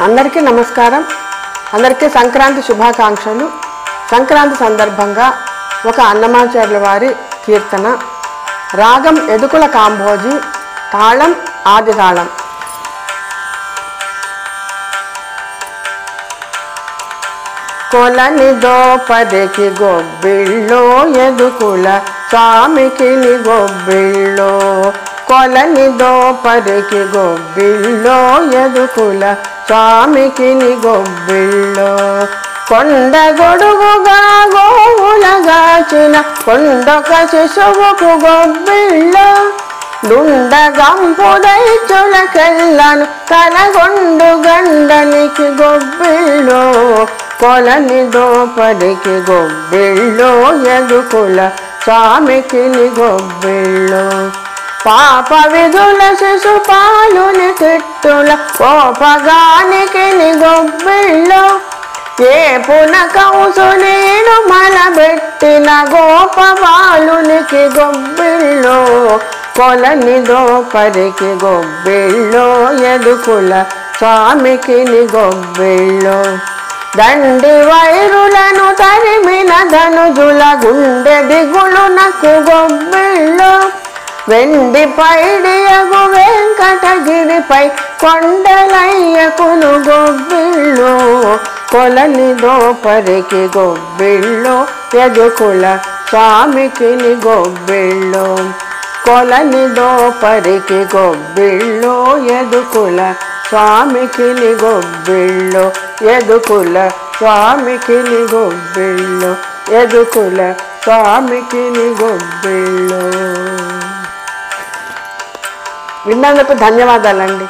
అందరికీ నమస్కారం. అందరికీ సంక్రాంతి శుభాకాంక్షలు. సంక్రాంతి సందర్భంగా ఒక అన్నమాచార్యుల వారి కీర్తన. రాగం ఎదుకుల కాంభోజి, తాళం ఆది తాళం. కొలని దోపదికి గొబ్బిళ్ళో ఎదుకుల స్వామికి గొబ్బిళ్ళో. కొలని దోపదికి గొబ్బిళ్ళో ఎదుకుల స్వామికి గొబ్బిళ్ళో. కొండ గొడుగుగా గోవులగాచిన కొండొక శిశువుకు గొబ్బిళ్ళో. దుండ గంపుదై చులకెళ్ళను కలగొండు గండనికి గొబ్బిళ్ళో. కొలని దోపదికి గొబ్బిళ్ళో ఎదుకుల స్వామికి గొబ్బిళ్ళో. పాప విధుల శిశుపాలుని తిట్టుల కోపగానికి గొబ్బిళ్ళో. ఏ పునకంసు నేను మలబెట్టిన గోపబాలునికి గొబ్బిళ్ళో. కొలని దోపదికి గొబ్బిళ్ళో ఎదుకుల స్వామికి గొబ్బిళ్ళో. దండి వైరులను తరిమిన ధనుజుల గుండె దిగులునకు గొబ్బిళ్ళో. వెండి పైడియగు వెంకటగిరిపై కొండలయ్యకును గొబ్బిళ్ళో. కొలని దోపదికి గొబ్బిళ్ళో ఎదుకుల స్వామికి గొబ్బిళ్ళో. కొలని దోపదికి గొబ్బిళ్ళో ఎదుకుల స్వామికి గొబ్బిళ్ళో. ఎదుకుల స్వామికి గొబ్బిళ్ళో. ఎదుకుల స్వామికి గొబ్బిళ్ళో. విన్నందుకు ధన్యవాదాలండి.